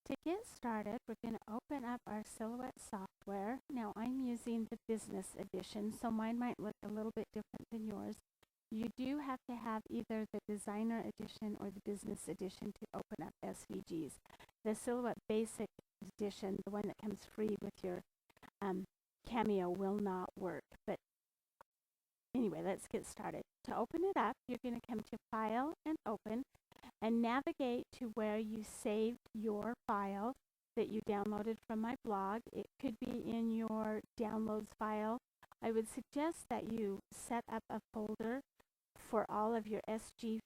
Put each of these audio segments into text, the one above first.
To get started, we're going to open up our Silhouette software. Now I'm using the business edition, so mine might look a little bit different than yours. You do have to have either the designer edition or the business edition to open up SVGs. The Silhouette basic edition, the one that comes free with your Cameo, will not work. But anyway, let's get started. To open it up, you're going to come to File and Open and navigate to where you saved your file that you downloaded from my blog. It could be in your downloads file. I would suggest that you set up a folder for all of your SVG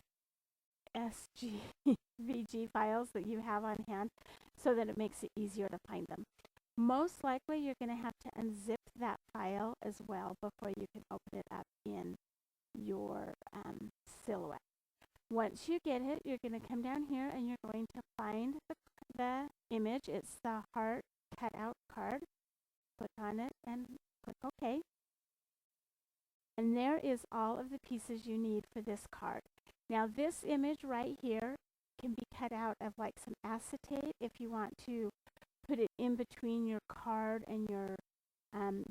files that you have on hand so that it makes it easier to find them. Most likely you're going to have to unzip that file as well before you can open it up in your Silhouette. Once you get it, you're going to come down here and you're going to find the image. It's the heart cutout card. Click on it and click OK. And there is all of the pieces you need for this card. Now this image right here can be cut out of like some acetate if you want to put it in between your card and your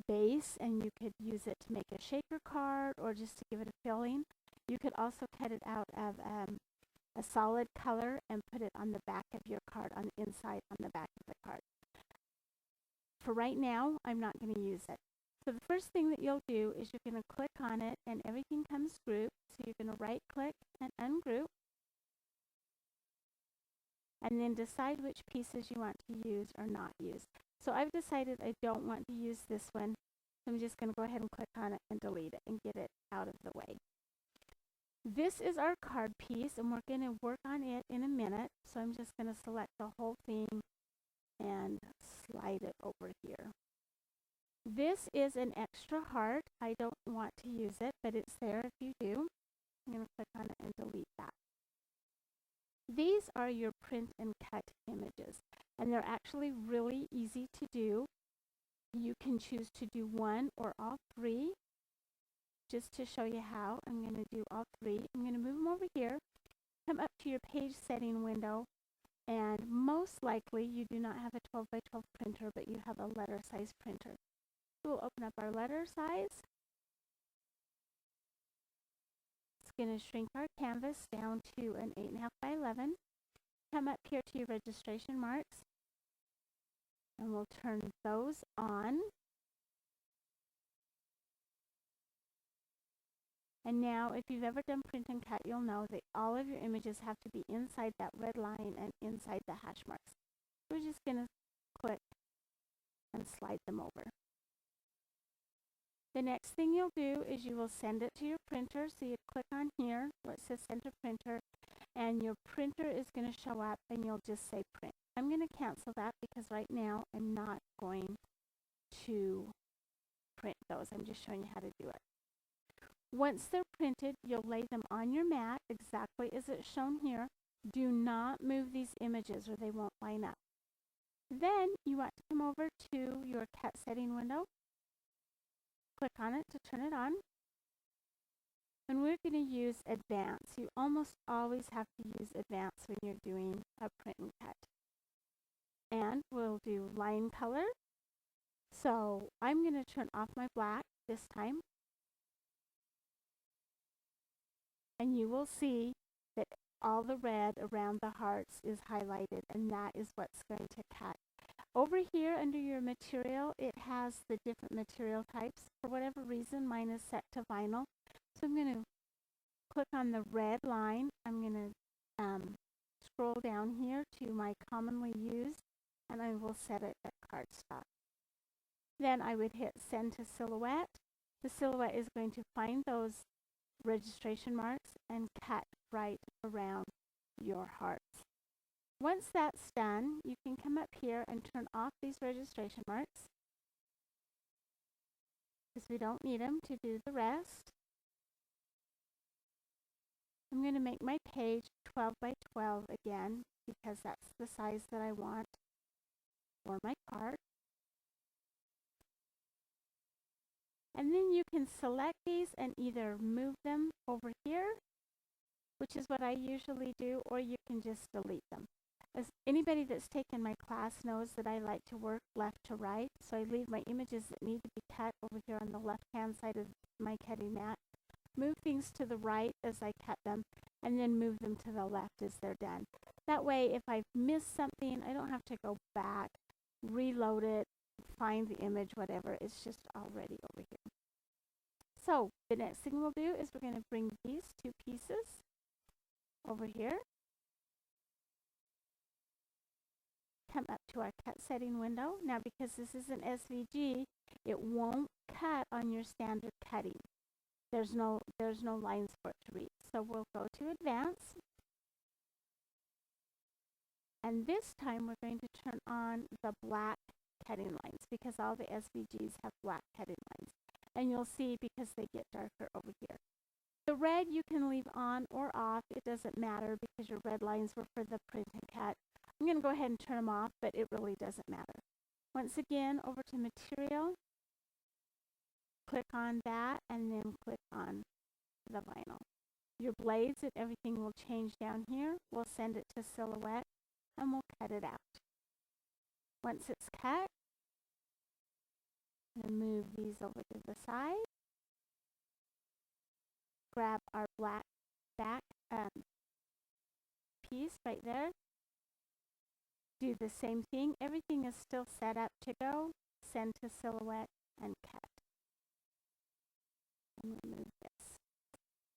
base, and you could use it to make a shaker card or just to give it a filling. You could also cut it out of a solid color and put it on the back of your card, on the inside, on the back of the card. For right now, I'm not going to use it. So the first thing that you'll do is you're going to click on it and everything comes grouped. So you're going to right click and ungroup. And then decide which pieces you want to use or not use. So I've decided I don't want to use this one. So I'm just going to go ahead and click on it and delete it and get it out of the way. This is our card piece, and we're going to work on it in a minute. So I'm just going to select the whole thing and slide it over here. This is an extra heart. I don't want to use it, but it's there if you do. I'm going to click on it and delete that. These are your print and cut images, and they're actually really easy to do. You can choose to do one or all three. Just to show you how, I'm going to do all three. I'm going to move them over here, come up to your page setting window, and most likely you do not have a 12 by 12 printer, but you have a letter size printer. We'll open up our letter size. It's going to shrink our canvas down to an 8.5 by 11. Come up here to your registration marks, and we'll turn those on. And now, if you've ever done print and cut, you'll know that all of your images have to be inside that red line and inside the hash marks. We're just going to click and slide them over. The next thing you'll do is you will send it to your printer. So you click on here where it says send to printer, and your printer is going to show up and you'll just say print. I'm going to cancel that because right now I'm not going to print those. I'm just showing you how to do it. Once they're printed, you'll lay them on your mat exactly as it's shown here. Do not move these images or they won't line up. Then you want to come over to your cut setting window. Click on it to turn it on. And we're going to use Advance. You almost always have to use Advance when you're doing a print and cut. And we'll do line color. So I'm going to turn off my black this time. And you will see that all the red around the hearts is highlighted, and that is what's going to cut. Over here under your material, it has the different material types. For whatever reason, mine is set to vinyl. So I'm going to click on the red line. I'm going to scroll down here to my commonly used, and I will set it at cardstock. Then I would hit send to Silhouette. The Silhouette is going to find those registration marks and cut right around your hearts. Once that's done, you can come up here and turn off these registration marks because we don't need them to do the rest. I'm going to make my page 12 by 12 again because that's the size that I want for my card. And then you can select these and either move them over here, which is what I usually do, or you can just delete them. As anybody that's taken my class knows that I like to work left to right, so I leave my images that need to be cut over here on the left-hand side of my cutting mat, move things to the right as I cut them, and then move them to the left as they're done. That way, if I've missed something, I don't have to go back, reload it, find the image, whatever. It's just already over here. So the next thing we'll do is we're going to bring these two pieces over here, come up to our cut setting window. Now because this is an SVG, it won't cut on your standard cutting. There's no lines for it to read. So we'll go to Advanced. And this time we're going to turn on the black cutting lines because all the SVGs have black cutting lines. And you'll see because they get darker over here. The red you can leave on or off. It doesn't matter because your red lines were for the print and cut. I'm going to go ahead and turn them off, but it really doesn't matter. Once again, over to Material. Click on that and then click on the vinyl. Your blades and everything will change down here. We'll send it to Silhouette and we'll cut it out. Once it's cut, I'm going to move these over to the side. Grab our black back piece right there. Do the same thing. Everything is still set up to go. Send to Silhouette and cut. And remove this.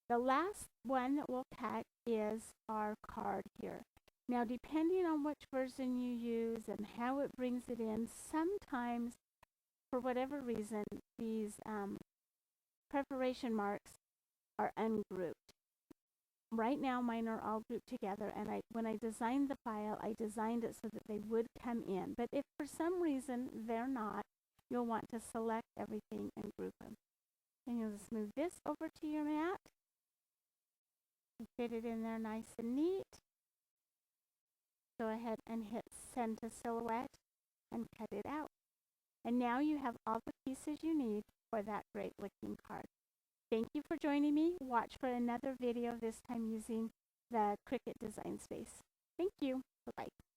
The last one that we'll cut is our card here. Now, depending on which version you use and how it brings it in, sometimes, for whatever reason, these preparation marks are ungrouped. Right now, mine are all grouped together, and when I designed the file, I designed it so that they would come in. But if for some reason they're not, you'll want to select everything and group them. And you'll just move this over to your mat. And fit it in there nice and neat. Go ahead and hit Send to Silhouette and cut it out. And now you have all the pieces you need for that great looking card. Thank you for joining me. Watch for another video, this time using the Cricut Design Space. Thank you. Bye-bye.